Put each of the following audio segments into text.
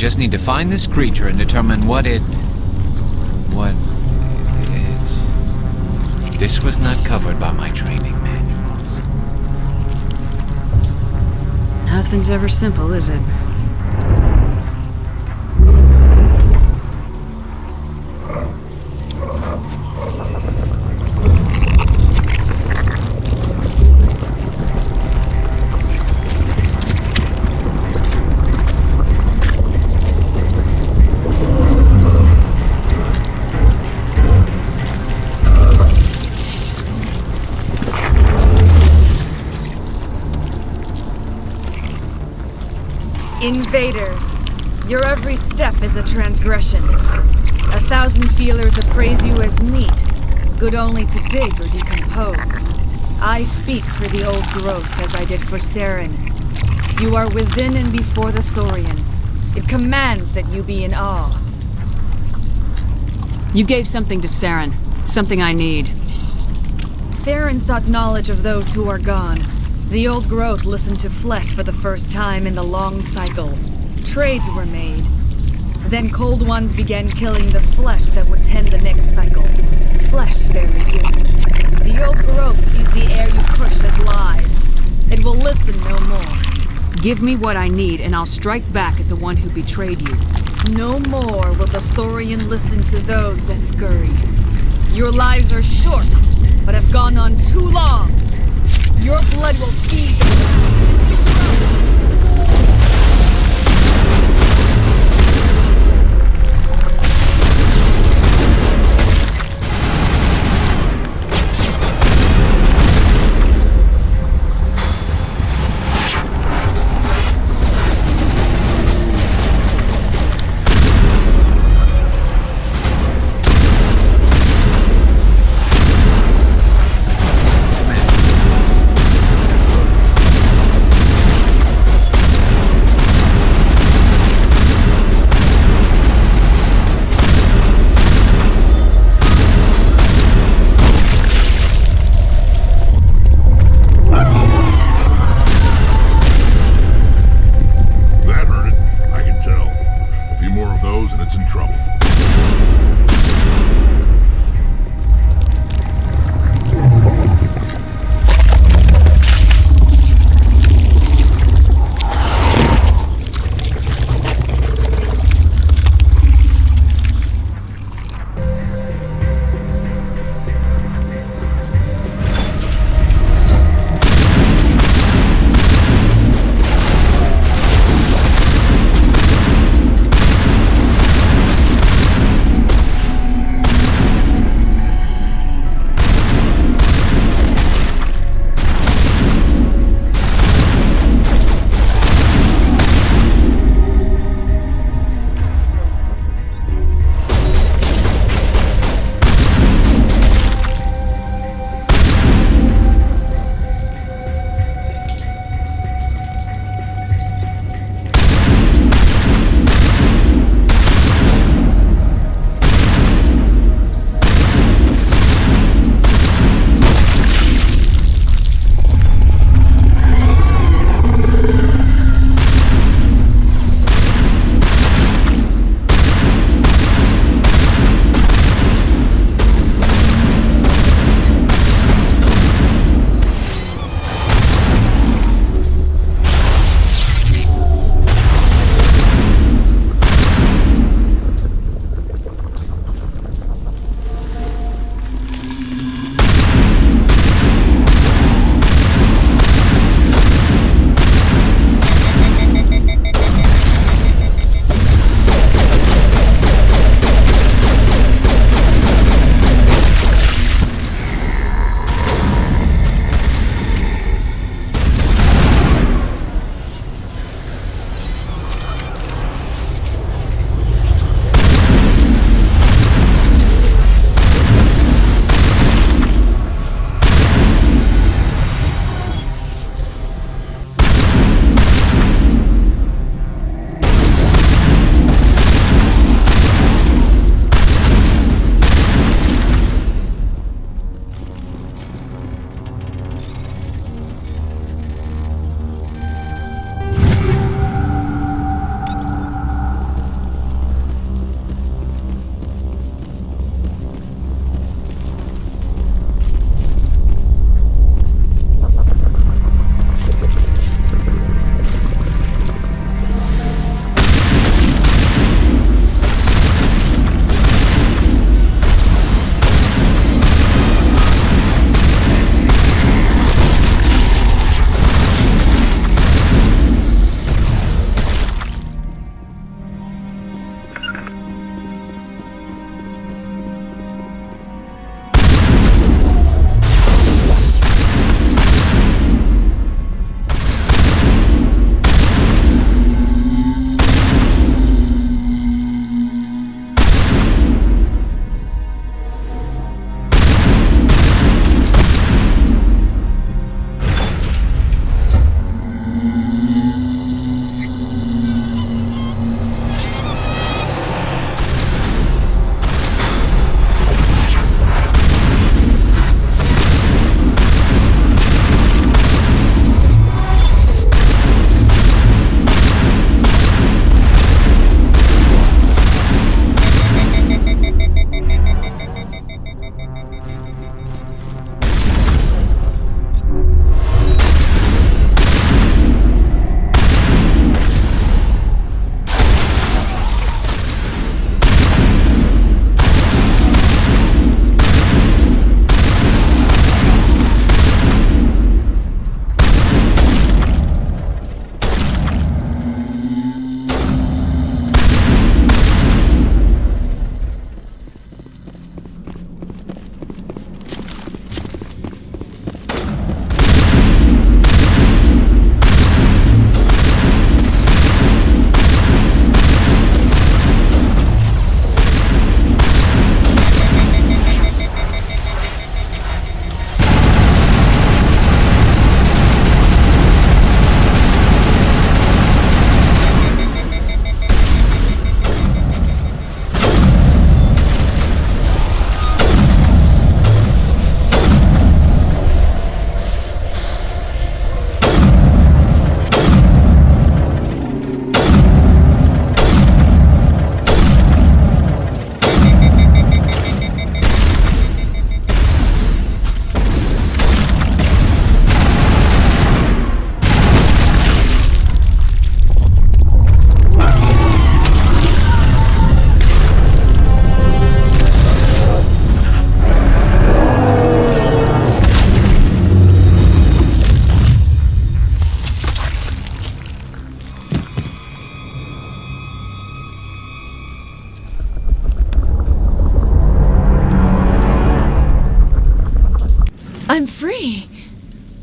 just need to find this creature and determine what it is. This was not covered by my training manuals. Nothing's ever simple, is it? Invaders, your every step is a transgression. 1,000 feelers appraise you as meat, good only to dig or decompose. I speak for the old growth as I did for Saren. You are within and before the Thorian. It commands that you be in awe. You gave something to Saren, something I need. Saren sought knowledge of those who are gone. The old growth listened to flesh for the first time in the long cycle. Trades were made. Then cold ones began killing the flesh that would tend the next cycle. Flesh fairly given. The old growth sees the air you push as lies. It will listen no more. Give me what I need and I'll strike back at the one who betrayed you. No more will the Thorian listen to those that scurry. Your lives are short, but have gone on too long. Your blood will feed you.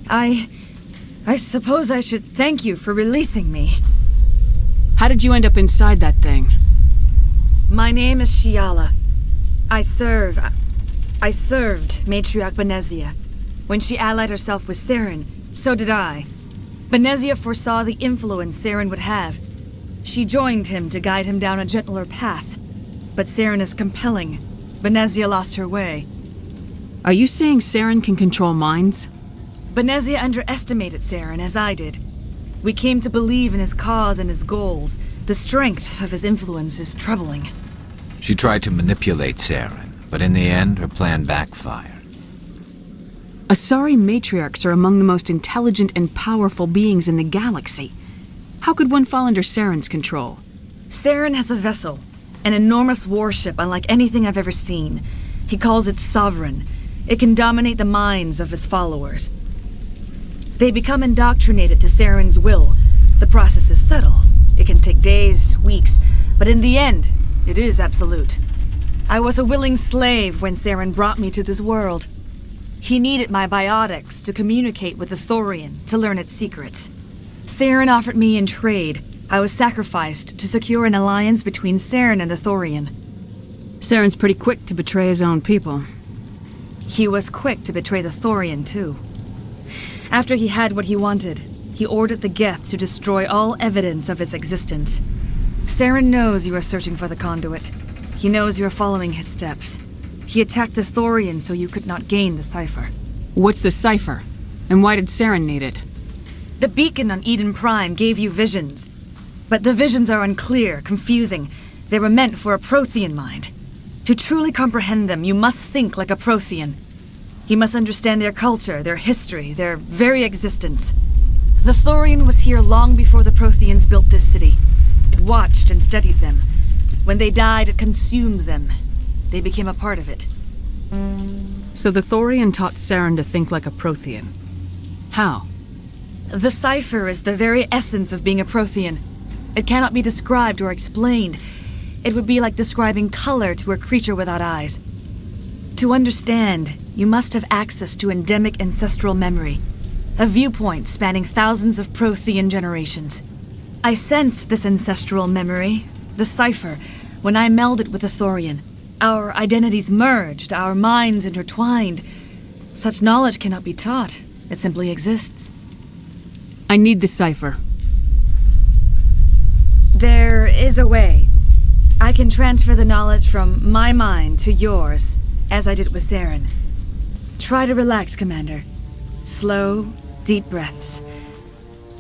I suppose I should thank you for releasing me. How did you end up inside that thing? My name is Shiala. I served Matriarch Benezia. When she allied herself with Saren, so did I. Benezia foresaw the influence Saren would have. She joined him to guide him down a gentler path. But Saren is compelling. Benezia lost her way. Are you saying Saren can control minds? Benezia underestimated Saren, as I did. We came to believe in his cause and his goals. The strength of his influence is troubling. She tried to manipulate Saren, but in the end, her plan backfired. Asari matriarchs are among the most intelligent and powerful beings in the galaxy. How could one fall under Saren's control? Saren has a vessel, an enormous warship unlike anything I've ever seen. He calls it Sovereign. It can dominate the minds of his followers. They become indoctrinated to Saren's will. The process is subtle. It can take days, weeks, but in the end, it is absolute. I was a willing slave when Saren brought me to this world. He needed my biotics to communicate with the Thorian, to learn its secrets. Saren offered me in trade. I was sacrificed to secure an alliance between Saren and the Thorian. Saren's pretty quick to betray his own people. He was quick to betray the Thorian, too. After he had what he wanted, he ordered the Geth to destroy all evidence of its existence. Saren knows you are searching for the conduit. He knows you are following his steps. He attacked the Thorian so you could not gain the cipher. What's the cipher? And why did Saren need it? The beacon on Eden Prime gave you visions. But the visions are unclear, confusing. They were meant for a Prothean mind. To truly comprehend them, you must think like a Prothean. You must understand their culture, their history, their very existence. The Thorian was here long before the Protheans built this city. It watched and studied them. When they died, it consumed them. They became a part of it. So the Thorian taught Saren to think like a Prothean. How? The cipher is the very essence of being a Prothean. It cannot be described or explained. It would be like describing color to a creature without eyes. To understand, you must have access to endemic ancestral memory, a viewpoint spanning thousands of Prothean generations. I sensed this ancestral memory, the cipher, when I melded with the Thorian. Our identities merged, our minds intertwined. Such knowledge cannot be taught. It simply exists. I need the cipher. There is a way. I can transfer the knowledge from my mind to yours, as I did with Saren. Try to relax, Commander. Slow, deep breaths.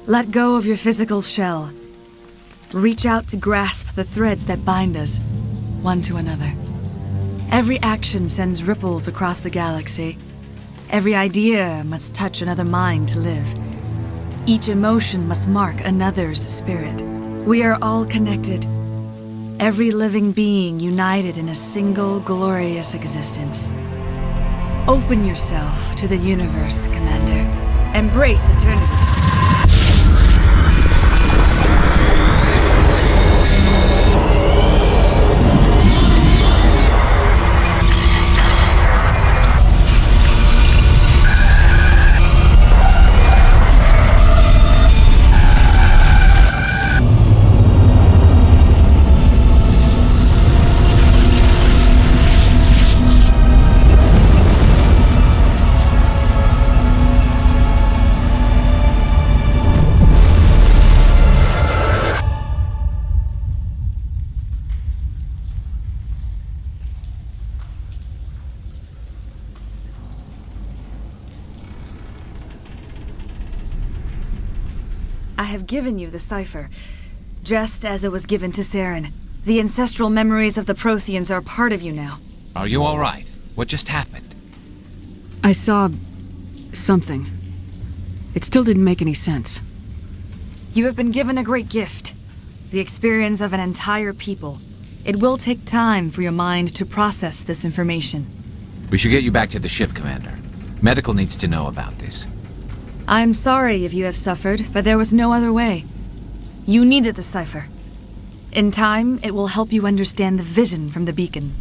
Let go of your physical shell. Reach out to grasp the threads that bind us, one to another. Every action sends ripples across the galaxy. Every idea must touch another mind to live. Each emotion must mark another's spirit. We are all connected. Every living being united in a single glorious existence. Open yourself to the universe, Commander. Embrace eternity. I have given you the cipher, just as it was given to Saren. The ancestral memories of the Protheans are part of you now. Are you all right? What just happened? I saw something. It still didn't make any sense. You have been given a great gift, the experience of an entire people. It will take time for your mind to process this information. We should get you back to the ship, Commander. Medical needs to know about this. I'm sorry if you have suffered, but there was no other way. You needed the cipher. In time, it will help you understand the vision from the beacon.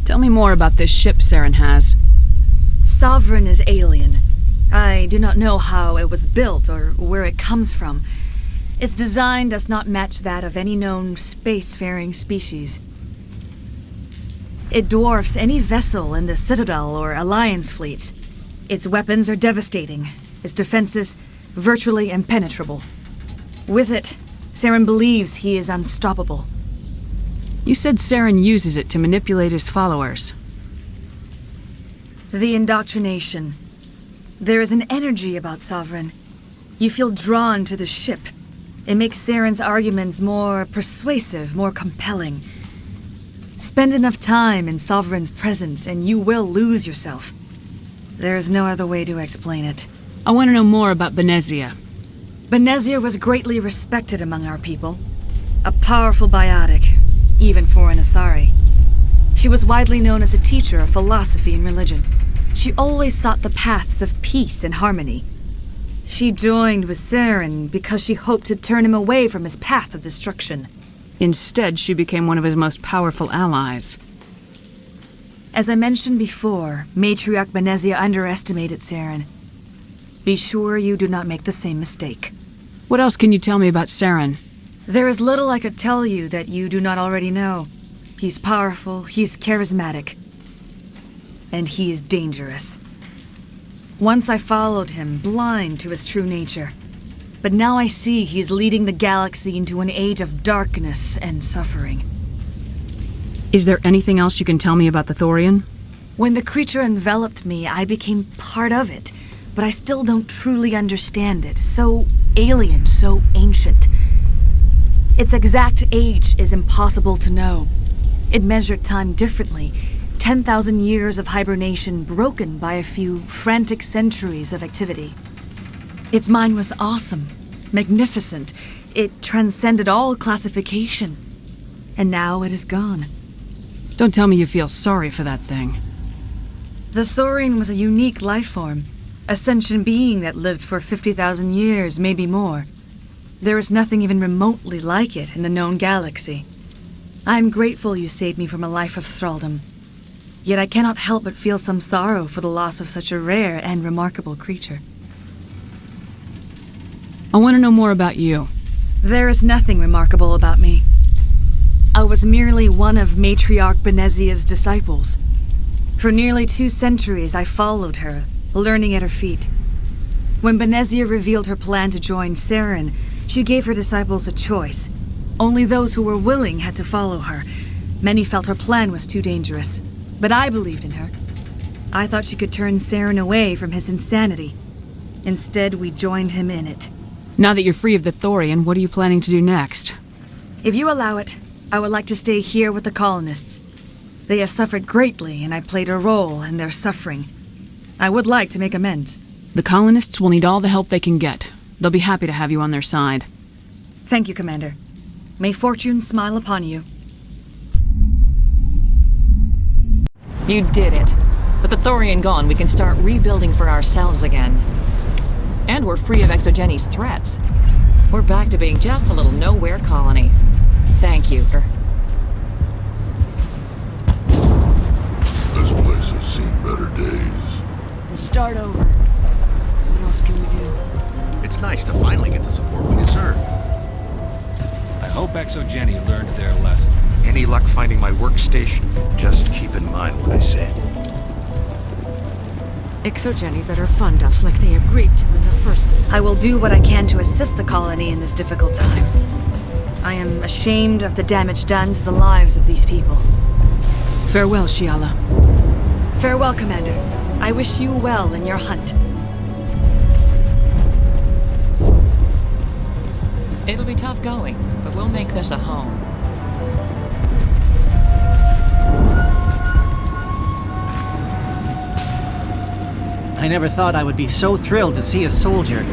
Tell me more about this ship Saren has. Sovereign is alien, I do not know how it was built or where it comes from. Its design does not match that of any known spacefaring species. It dwarfs any vessel in the Citadel or Alliance fleets. Its weapons are devastating, its defenses virtually impenetrable. With it, Saren believes he is unstoppable. You said Saren uses it to manipulate his followers. The indoctrination. There is an energy about Sovereign. You feel drawn to the ship. It makes Saren's arguments more persuasive, more compelling. Spend enough time in Sovereign's presence and you will lose yourself. There's no other way to explain it. I want to know more about Benezia. Benezia was greatly respected among our people. A powerful biotic, even for an Asari. She was widely known as a teacher of philosophy and religion. She always sought the paths of peace and harmony. She joined with Saren because she hoped to turn him away from his path of destruction. Instead, she became one of his most powerful allies. As I mentioned before, Matriarch Benezia underestimated Saren. Be sure you do not make the same mistake. What else can you tell me about Saren? There is little I could tell you that you do not already know. He's powerful, he's charismatic, and he is dangerous. Once I followed him, blind to his true nature. But now I see he's leading the galaxy into an age of darkness and suffering. Is there anything else you can tell me about the Thorian? When the creature enveloped me, I became part of it, but I still don't truly understand it. So alien, so ancient. Its exact age is impossible to know. It measured time differently. 10,000 years of hibernation broken by a few frantic centuries of activity. Its mind was awesome, magnificent. It transcended all classification. And now it is gone. Don't tell me you feel sorry for that thing. The Thorian was a unique life form. A sentient being that lived for 50,000 years, maybe more. There is nothing even remotely like it in the known galaxy. I am grateful you saved me from a life of thraldom. Yet I cannot help but feel some sorrow for the loss of such a rare and remarkable creature. I want to know more about you. There is nothing remarkable about me. I was merely one of Matriarch Benezia's disciples. For nearly 2 centuries I followed her, learning at her feet. When Benezia revealed her plan to join Saren, she gave her disciples a choice. Only those who were willing had to follow her. Many felt her plan was too dangerous, but I believed in her. I thought she could turn Saren away from his insanity. Instead, we joined him in it. Now that you're free of the Thorian, what are you planning to do next? If you allow it, I would like to stay here with the colonists. They have suffered greatly, and I played a role in their suffering. I would like to make amends. The colonists will need all the help they can get. They'll be happy to have you on their side. Thank you, Commander. May fortune smile upon you. You did it. With the Thorian gone, we can start rebuilding for ourselves again. And we're free of Exogeni's threats. We're back to being just a little nowhere colony. Thank you. This place has seen better days. We'll start over. What else can we do? It's nice to finally get the support we deserve. I hope Exogeni learned their lesson. Any luck finding my workstation? Just keep in mind what I said. Exogeni better fund us like they agreed to in the first... I will do what I can to assist the colony in this difficult time. I am ashamed of the damage done to the lives of these people. Farewell, Shiala. Farewell, Commander. I wish you well in your hunt. It'll be tough going, but we'll make this a home. I never thought I would be so thrilled to see a soldier.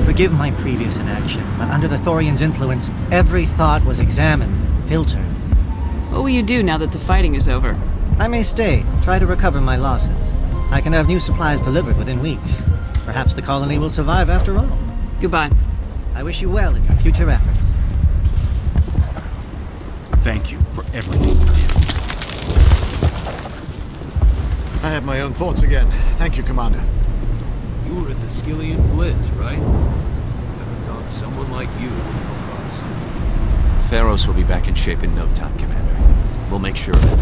Forgive my previous inaction, but under the Thorian's influence, every thought was examined, filtered. What will you do now that the fighting is over? I may stay, try to recover my losses. I can have new supplies delivered within weeks. Perhaps the colony will survive after all. Goodbye. I wish you well in your future efforts. Thank you for everything you did. I have my own thoughts again. Thank you, Commander. You were in the Skillian Blitz, right? Never thought someone like you would help us. Feros will be back in shape in no time, Commander. We'll make sure of it.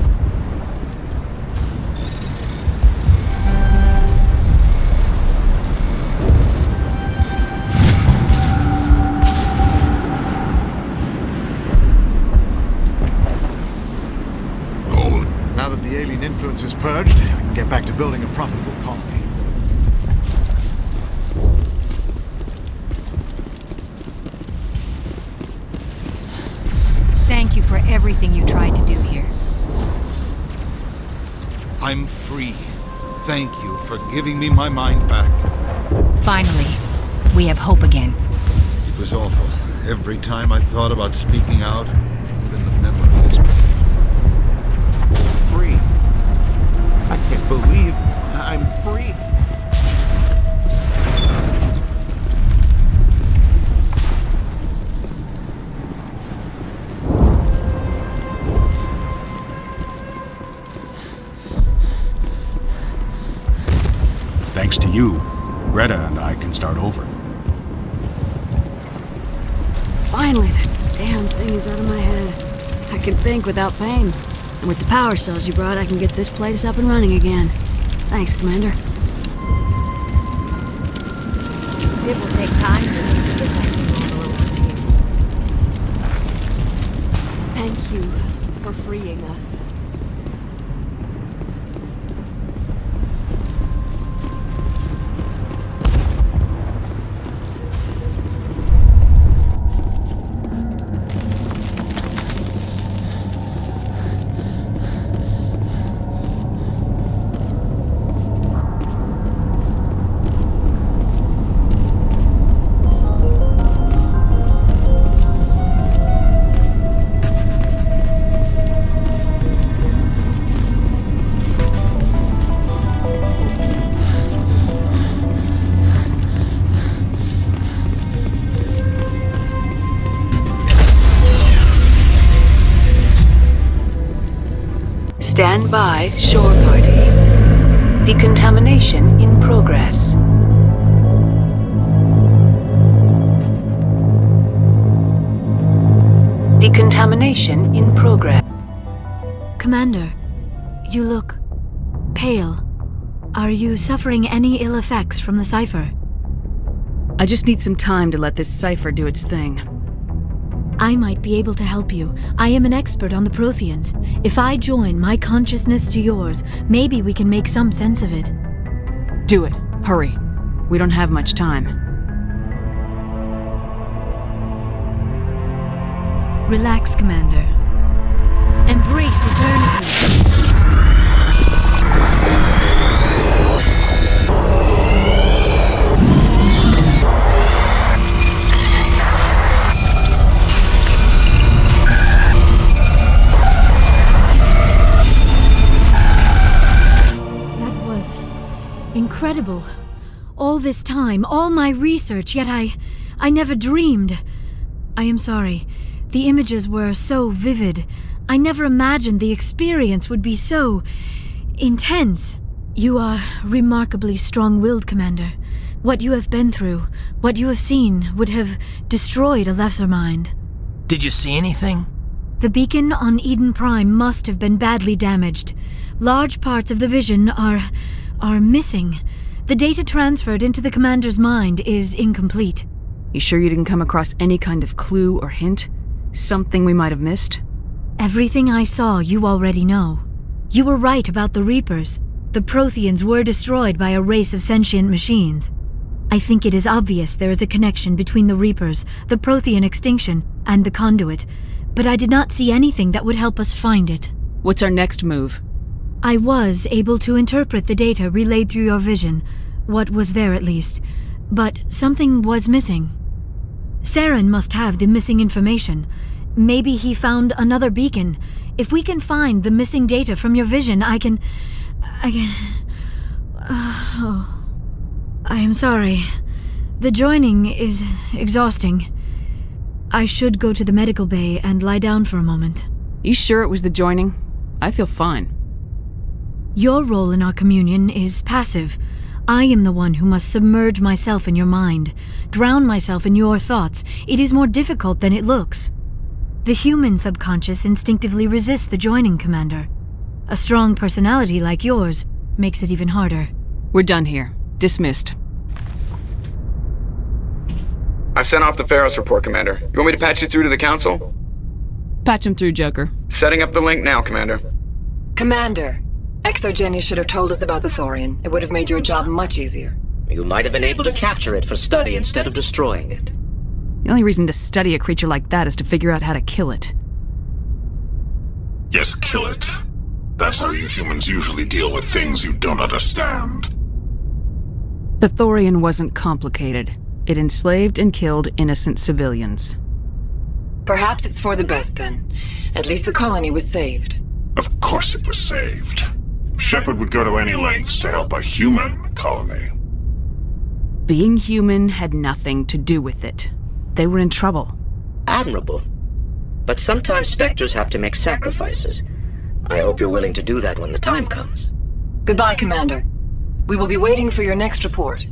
Now that the alien influence is purged, I can get back to building a profitable colony. Thank you for everything you tried to do here. I'm free. Thank you for giving me my mind back. Finally, we have hope again. It was awful. Every time I thought about speaking out, even the memory is painful. Free. I can't believe I'm free. Thanks to you, Greta and I can start over. Finally, that damn thing is out of my head. I can think without pain. And with the power cells you brought, I can get this place up and running again. Thanks, Commander. It will take time for me to get back to normal around here. Thank you for freeing us. Stand by, shore party. Decontamination in progress. Decontamination in progress. Commander, you look pale. Are you suffering any ill effects from the cipher? I just need some time to let this cipher do its thing. I might be able to help you. I am an expert on the Protheans. If I join my consciousness to yours, maybe we can make some sense of it. Do it. Hurry. We don't have much time. Relax, Commander. Embrace eternity. Incredible. All this time, all my research, yet I never dreamed. I am sorry. The images were so vivid. I never imagined the experience would be so intense. You are remarkably strong-willed, Commander. What you have been through, what you have seen, would have destroyed a lesser mind. Did you see anything? The beacon on Eden Prime must have been badly damaged. Large parts of the vision are missing. The data transferred into the Commander's mind is incomplete. You sure you didn't come across any kind of clue or hint? Something we might have missed? Everything I saw you already know. You were right about the Reapers. The Protheans were destroyed by a race of sentient machines. I think it is obvious there is a connection between the Reapers, the Prothean extinction, and the Conduit, but I did not see anything that would help us find it. What's our next move? I was able to interpret the data relayed through your vision, what was there at least, but something was missing. Saren must have the missing information. Maybe he found another beacon. If we can find the missing data from your vision, I can... I am sorry. The joining is exhausting. I should go to the medical bay and lie down for a moment. You sure it was the joining? I feel fine. Your role in our communion is passive. I am the one who must submerge myself in your mind, drown myself in your thoughts. It is more difficult than it looks. The human subconscious instinctively resists the joining, Commander. A strong personality like yours makes it even harder. We're done here. Dismissed. I've sent off the Feros report, Commander. You want me to patch you through to the Council? Patch him through, Joker. Setting up the link now, Commander. Commander, Exogeny should have told us about the Thorian. It would have made your job much easier. You might have been able to capture it for study instead of destroying it. The only reason to study a creature like that is to figure out how to kill it. Yes, kill it. That's how you humans usually deal with things you don't understand. The Thorian wasn't complicated. It enslaved and killed innocent civilians. Perhaps it's for the best then. At least the colony was saved. Of course it was saved. Shepard would go to any lengths to help a human colony. Being human had nothing to do with it. They were in trouble. Admirable. But sometimes Spectres have to make sacrifices. I hope you're willing to do that when the time comes. Goodbye, Commander. We will be waiting for your next report.